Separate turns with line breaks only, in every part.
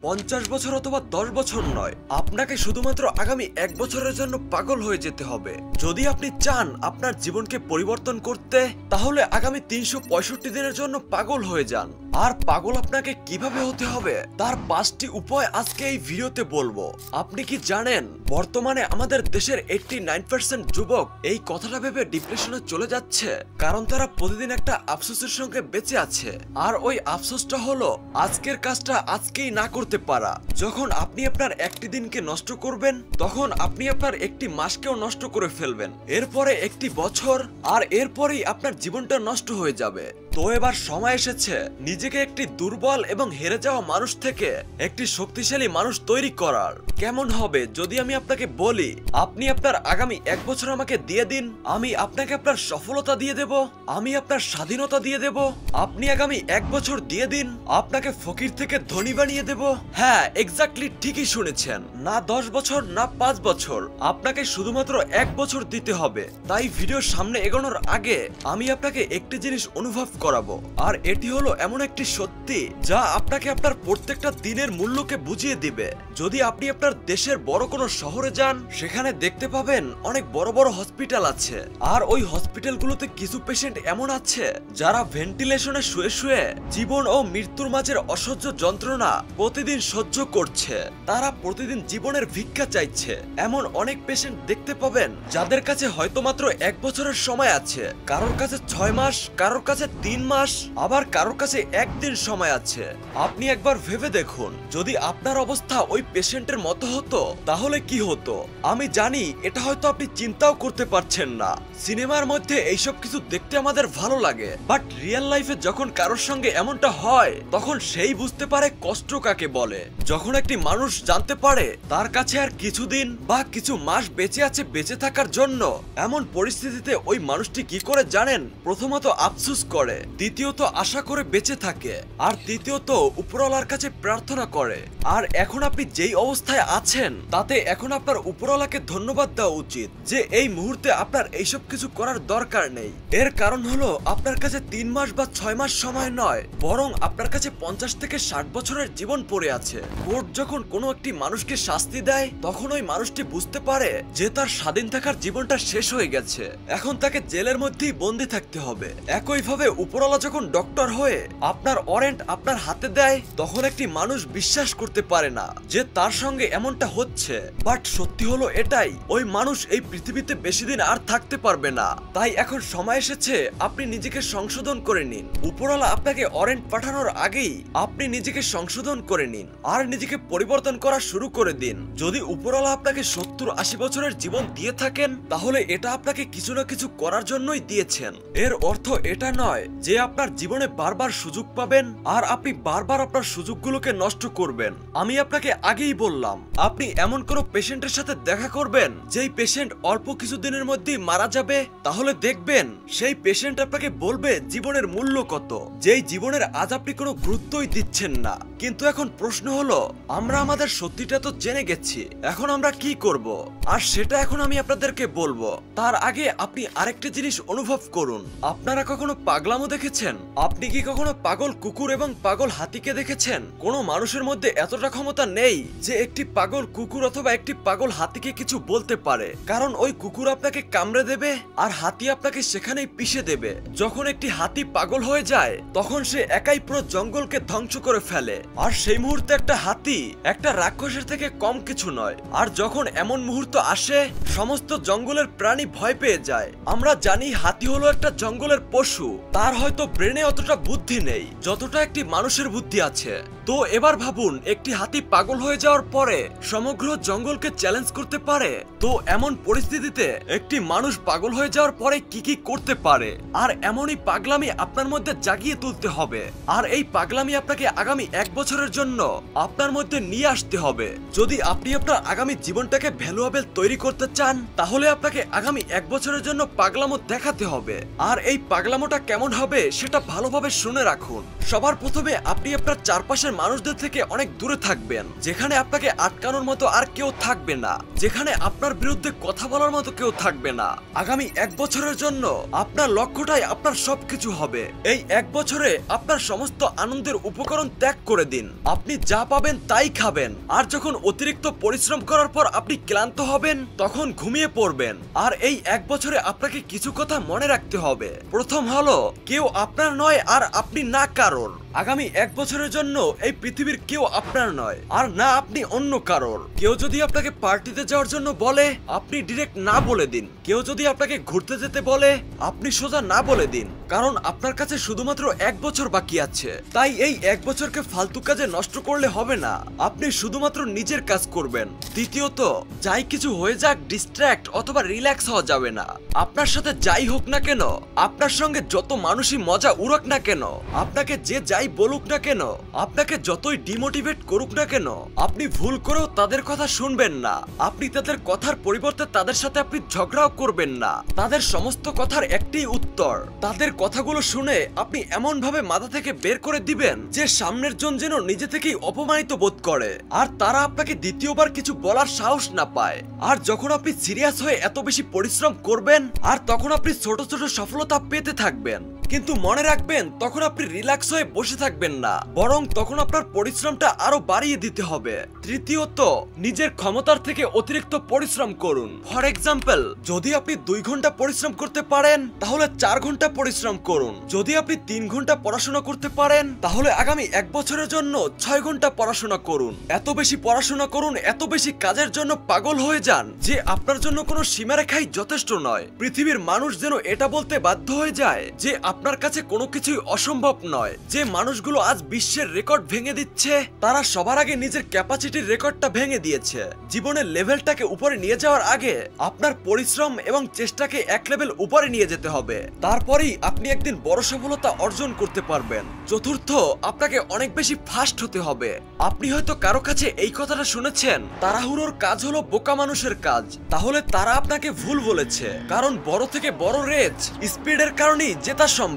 50 বছর অথবা 10 বছর নয়, আপনাকে শুধুমাত্র আগামী 1 বছরের জন্য পাগল হয়ে যেতে হবে। যদি আপনি চান আপনার জীবনকে পরিবর্তন করতে, তাহলে আগামী 365 দিনের জন্য পাগল হয়ে যান। আর পাগল আপনাকে কিভাবে হতে হবে তার 5টি উপায় আজকে এই ভিডিওতে বলবো। আপনি কি জানেন বর্তমানে আমাদের দেশের 89% যুবক এই কথাটা ভেবে ডিপ্রেশনে চলে যাচ্ছে, কারণ তারা প্রতিদিন একটা আফসোসের সঙ্গে বেঁচে আছে। আর ওই আফসোসটা হলো আজকের কাজটা আজকেই না করতে পারা। যখন আপনি আপনার একটি দিনকে নষ্ট করবেন, তখন আপনি আপনার একটি মাসকেও নষ্ট করে ফেলবেন, এরপরে একটি বছর, আর এরপরেই আপনার জীবনটা নষ্ট হয়ে যাবে। তো এবার সময় এসেছে নিজেকে একটি দুর্বল এবং হেরে যাওয়া মানুষ থেকে একটি শক্তিশালী মানুষ তৈরি করার। কেমন হবে যদি আমি আপনাকে বলি, আপনি আপনার আগামী 1 বছর আমাকে দিয়ে দিন, আমি আপনাকে আপনার সফলতা দিয়ে দেব, আমি আপনার স্বাধীনতা দিয়ে দেব। আপনি আগামী 1 বছর দিয়ে দিন, আপনাকে ফকির থেকে ধনী বানিয়ে দেব। হ্যাঁ, এক্স্যাক্টলি ঠিকই শুনেছেন। না 10 বছর, না 5 বছর, আপনাকে শুধুমাত্র 1 বছর দিতে হবে। তাই ভিডিওর সামনে এগোনোর আগে আমি আপনাকে একটি জিনিস অনুভব করাবো, আর এটি হলো এমন একটি সত্যি যা আপনাকে আপনার প্রত্যেকটা দিনের মূল্যকে বুঝিয়ে দিবে। যদি আপনি আপনার দেশের বড় কোনো শহরে যান, সেখানে দেখতে পাবেন অনেক বড় বড় হসপিটাল আছে, আর ওই হসপিটালগুলোতে কিছু পেশেন্ট এমন আছে যারা ভেন্টিলেশনে শুয়ে শুয়ে জীবন ও মৃত্যুর মাঝের অসহ্য যন্ত্রণা প্রতিদিন সহ্য করছে। তারা প্রতিদিন জীবনের ভিক্ষা চাইছে। এমন অনেক পেশেন্ট দেখতে পাবেন যাদের কাছে হয়তো মাত্র 1 বছরের সময় আছে, কারোর কাছে 6 মাস, কারোর কাছে 3 মাস, আবার কারোর কাছে 1 দিন সময় আছে। আপনি একবার ভেবে দেখুন, যদি আপনার অবস্থা ওই পেশেন্টের মতো হতো তাহলে কি হতো। আমি জানি এটা হয়তো আপনি চিন্তাও করতে পারছেন না। সিনেমার মধ্যে এইসব কিছু দেখতে আমাদের ভালো লাগে, বাট রিয়েল লাইফে যখন কারোর সঙ্গে এমনটা হয়, তখন সেই বুঝতে পারে কষ্ট কাকে বলে। যখন একটি মানুষ জানতে পারে তার কাছে আর কিছুদিন বা কিছু মাস বেঁচে আছে বেঁচে থাকার জন্য, এমন পরিস্থিতিতে ওই মানুষটি কি করে জানেন? প্রথমত আফসোস করে, দ্বিতীয়ত আশা করে বেঁচে থাকে, আর তৃতীয়ত উপরওয়ালার কাছে প্রার্থনা করে। আর এখন আপনি যেই অবস্থায় আছেন, তাতে এখন আপনার উপরওয়ালাকে ধন্যবাদ দেওয়া উচিত যে এই মুহূর্তে আপনার এইসব কিছু করার দরকার নেই। এর কারণ হলো আপনার কাছে 3 মাস বা 6 মাস সময় নয়, বরং আপনার কাছে 50 থেকে 60 বছরের জীবন পড়ে আছে। কোর্ট যখন কোনো একটি মানুষকে শাস্তি দেয়, তখন ওই মানুষটি বুঝতে পারে যে তার স্বাধীন থাকার জীবনটা শেষ হয়ে গেছে, এখন তাকে জেলের মধ্যেই বন্দী থাকতে হবে। একইভাবে উপরওয়ালা যখন ডক্টর হয়ে আপনার ওয়ারেন্ট আপনার হাতে দেয়, তখন একটি মানুষ বিশ্বাস করতে পারে না যে তার সঙ্গে এমনটা হচ্ছে। বাট সত্যি হলো এটাই, ওই মানুষ এই পৃথিবীতে বেশি দিন আর থাকতে পারবে না। তাই এখন সময় এসেছে আপনি নিজেকে সংশোধন করে নিন। উপরওয়ালা আপনাকে ওয়ারেন্ট পাঠানোর আগেই আপনি নিজেকে সংশোধন করে নিন, আর নিজেকে পরিবর্তন করা শুরু করে দিন। যদি উপরওয়ালা আপনাকে 70-80 বছরের জীবন দিয়ে থাকেন, তাহলে এটা আপনাকে কিছু না কিছু করার জন্যই দিয়েছেন। এর অর্থ এটা নয় যে আপনার জীবনে বারবার সুযোগ পাবেন আর আপনি বারবার আপনার সুযোগগুলোকে নষ্ট করবেন। আমি আপনাকে আগেই বললাম, আপনি এমন কোনো পেশেন্টের সাথে দেখা করবেন যেই পেশেন্ট অল্প কিছুদিনের মধ্যেই মারা যাবে, তাহলে দেখবেন সেই পেশেন্ট আপনাকে বলবে জীবনের মূল্য কত, যেই জীবনের আজ আপনি কোনো গুরুত্বই দিচ্ছেন না। কিন্তু এখন প্রশ্ন হলো, আমরা আমাদের সত্যিটা তো জেনে গেছি, এখন আমরা কি করব? আর সেটা এখন আমি আপনাদেরকে বলবো। তার আগে আপনি আরেকটি জিনিস অনুভব করুন। আপনারা কখনো পাগলামো দেখেছেন? আপনি কি কখনো পাগল কুকুর এবং পাগল হাতিকে দেখেছেন? কোনো মানুষের মধ্যে এতটা ক্ষমতা নেই যে একটি পাগল কুকুর অথবা একটি পাগল হাতিকে কিছু বলতে পারে, কারণ ওই কুকুর আপনাকে কামড়ে দেবে আর হাতি আপনাকে সেখানেই পিষে দেবে। যখন একটি হাতি পাগল হয়ে যায়, তখন সে একাই পুরো জঙ্গলকে ধ্বংস করে ফেলে, আর সেই মুহূর্তে একটা হাতি একটা রাক্ষসের থেকে কম কিছু নয়। আর যখন এমন মুহূর্ত আসে, সমস্ত জঙ্গলের প্রাণী ভয় পেয়ে যায়। আমরা জানি হাতি হলো একটা জঙ্গলের পশু, তার হয়তো ব্রেনে অতটা বুদ্ধি নেই যতটা একটি মানুষের বুদ্ধি আছে। তো এবার ভাবুন, একটি হাতি পাগল হয়ে যাওয়ার পরে সমগ্র জঙ্গলকে চ্যালেঞ্জ করতে পারে, তো এমন পরিস্থিতিতে একটি মানুষ পাগল হয়ে যাওয়ার পরে কি কি করতে পারে। আর এমনই পাগলামি আপনার মধ্যে জাগিয়ে তুলতে হবে, আর এই পাগলামি আপনাকে আগামী 1 বছরের জন্য আপনার মধ্যে নিয়ে আসতে হবে। যদি আপনি আপনার আগামী জীবনটাকে ভ্যালুয়েবল তৈরি করতে চান, তাহলে আপনাকে আগামী 1 বছরের জন্য পাগলামো দেখাতে হবে। আর এই পাগলামোটা কেমন হবে সেটা ভালোভাবে শুনে রাখুন। সবার প্রথমে আপনি আপনার চারপাশের আশেপাশের মানুষদের থেকে অনেক দূরে থাকবেন, যেখানে আপনাকে আটকানোর মতো আর কেউ থাকবে না, যেখানে আপনার বিরুদ্ধে কথা বলার মতো কেউ থাকবে না। আগামী 1 বছরের জন্য আপনার লক্ষ্যটাই আপনার সবকিছু হবে। এই 1 বছরে আপনার সমস্ত আনন্দের উপকরণ ত্যাগ করে দিন। আপনি যা পাবেন তাই খাবেন, আর যখন অতিরিক্ত পরিশ্রম করার পর আপনি ক্লান্ত হবেন তখন ঘুমিয়ে পড়বেন। আর এই 1 বছরে আপনাকে কিছু কথা মনে রাখতে হবে। প্রথম হলো, কেউ আপনার নয় আর আপনি না কারোর। আগামী 1 বছরের জন্য এই পৃথিবীর কেউ আপনার নয়, আর না আপনি অন্য কারোর। কেউ যদি আপনাকে পার্টিতে যাওয়ার জন্য বলে, আপনি ডিরেক্ট না বলে দিন। কেউ যদি আপনাকে ঘুরতে যেতে বলে, আপনি সোজা না বলে দিন, কারণ আপনার কাছে শুধুমাত্র 1 বছর বাকি আছে। তাই এই 1 বছরকে ফালতু কাজে নষ্ট করলে হবে না, আপনি শুধুমাত্র নিজের কাজ করবেন। দ্বিতীয়ত, যাই কিছু হয়ে যাক, ডিস্ট্র্যাক্ট অথবা রিল্যাক্স হওয়া যাবে না। আপনার সাথে যাই হোক না কেন, আপনার সঙ্গে যত মানুষই মজা উড়াক না কেন, আপনাকে যে যাই বলুক না কেন, আপনাকে যতই ডিমোটিভেট করুক না কেন, আপনি ভুল করেও তাদের কথা শুনবেন না। আপনি তাদের কথার পরিবর্তে তাদের সাথে আপনি ঝগড়াও করবেন না। তাদের সমস্ত কথার একটি উত্তর, তাদের কথাগুলো শুনে আপনি এমন ভাবে মাথা থেকে বের করে দিবেন যে সামনের জন যেন নিজে থেকেই অপমানিত বোধ করে, আর তারা আপনাকে দ্বিতীয়বার কিছু বলার সাহস না পায়। আর যখন আপনি সিরিয়াস হয়ে এত বেশি পরিশ্রম করবেন, আর তখন আপনি ছোট ছোট সফলতা পেতে থাকবেন, কিন্তু মনে রাখবেন তখন আপনি রিল্যাক্স হয়ে বসে থাকবেন না, বরং তখন আপনার পরিশ্রমটা আরো বাড়িয়ে দিতে হবে। তৃতীয়ত, নিজের ক্ষমতার থেকে অতিরিক্ত পরিশ্রম করুন। ফর এক্সাম্পল, যদি আপনি 2 ঘন্টা পরিশ্রম করতে পারেন তাহলে 4 ঘন্টা পরিশ্রম করুন। যদি আপনি 3 ঘন্টা পড়াশোনা করতে পারেন তাহলে আগামী 1 বছরের জন্য 6 ঘন্টা পড়াশোনা করুন। এত বেশি পড়াশোনা করুন, এত বেশি কাজের জন্য পাগল হয়ে যান যে আপনার জন্য কোনো সীমারেখাই যথেষ্ট নয়। পৃথিবীর মানুষ যেন এটা বলতে বাধ্য হয়ে যায় যে আপনার কাছে কোনো কিছুই অসম্ভব নয়। যে মানুষগুলো আজ বিশ্বের রেকর্ড ভেঙে দিচ্ছে, তারা সবার আগে নিজের ক্যাপাসিটির রেকর্ডটা ভেঙে দিয়েছে। জীবনের লেভেলটাকে উপরে নিয়ে যাওয়ার আগে আপনার পরিশ্রম এবং চেষ্টাকে 1 লেভেল উপরে নিয়ে যেতে হবে, তারপরেই আপনি একদিন বড় সফলতা অর্জন করতে পারবেন। চতুর্থ, আপনাকে অনেক বেশি ফাস্ট হতে হবে। আপনি হয়তো কারো কাছে এই কথাটা শুনেছেন, তাড়াহুড়োর কাজ হলো বোকা মানুষের কাজ। তাহলে তারা আপনাকে ভুল বলেছে, কারণ বড় থেকে বড় রেস স্পিডের কারণেই জেতা সম্ভব।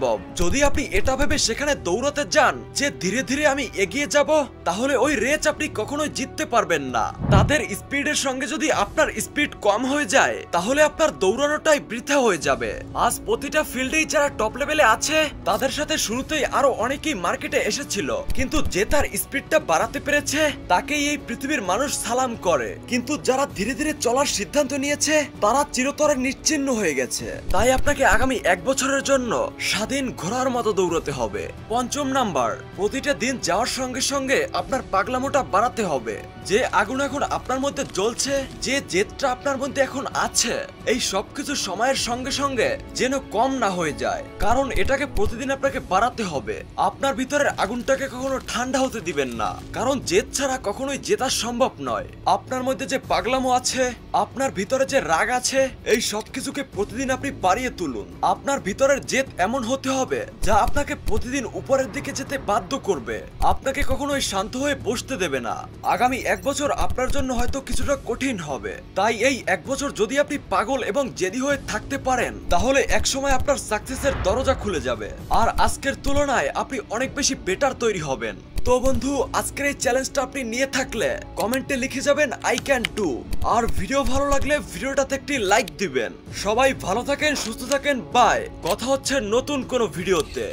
যদি আপনি এটা ভেবে সেখানে দৌড়াতে যান যে ধীরে ধীরে আমি এগিয়ে যাব, তাহলে ওই রেস আপনি কখনোই জিততে পারবেন না। তাদের স্পিডের সঙ্গে যদি আপনার স্পিড কম হয়ে যায়, তাহলে আপনার দৌড়ানোটাই বৃথা হয়ে যাবে। আজ প্রতিটা ফিল্ডেই যারা টপ লেভেলে আছে, তাদের সাথে শুরুতেই আরো অনেকেই মার্কেটে এসেছিল, কিন্তু যে তার স্পিডটা বাড়াতে পেরেছে তাকেই এই পৃথিবীর মানুষ সালাম করে। কিন্তু যারা ধীরে ধীরে চলার সিদ্ধান্ত নিয়েছে, তারা চিরতরে নিশ্চিহ্ন হয়ে গেছে। তাই আপনাকে আগামী 1 বছরের জন্য স্বাধীন ঘোড়ার মতো দৌড়াতে হবে। পঞ্চম নাম্বার, প্রতিটা দিন যাওয়ার সঙ্গে সঙ্গে আপনার পাগলামোটা বাড়াতে হবে। যে আগুন এখন আপনার মধ্যে জ্বলছে, যে জেদটা আপনার মধ্যে এখন আছে, এই সবকিছু সময়ের সঙ্গে সঙ্গে যেন কম না হয়ে যায়, কারণ এটাকে প্রতিদিন আপনাকে বাড়াতে হবে। আপনার ভিতরের আগুনটাকে কখনো ঠান্ডা হতে দিবেন না, কারণ জেদ ছাড়া কখনোই জেতা সম্ভব নয়। আপনার মধ্যে যে পাগলামো আছে, আপনার ভিতরে যে রাগ আছে, এই সবকিছুকে প্রতিদিন আপনি বাড়িয়ে তুলুন। আপনার ভিতরের জেদ এমন হতে হবে যা আপনাকে প্রতিদিন উপরের দিকে যেতে বাধ্য করবে, আপনাকে কখনোই শান্ত হয়ে বসতে দেবে না। আগামী 1 বছর আপনার জন্য হয়তো কিছুটা কঠিন হবে, তাই এই 1 বছর যদি আপনি পাগল এবং জেদি হয়ে থাকতে পারেন, তাহলে একসময় আপনার সাকসেসের দরজা খুলে যাবে, আর আজকের তুলনায় আপনি অনেক বেশি বেটার তৈরি হবেন। তো বন্ধু, আজকের এই চ্যালেঞ্জটা আপনি নিয়ে থাকলে কমেন্টে লিখে যাবেন আই ক্যান ডু, আর ভিডিও ভালো লাগলে ভিডিওটাতে একটি লাইক দিবেন। সবাই ভালো থাকেন, সুস্থ থাকেন, বাই। কথা হচ্ছে নতুন কোনো ভিডিওতে।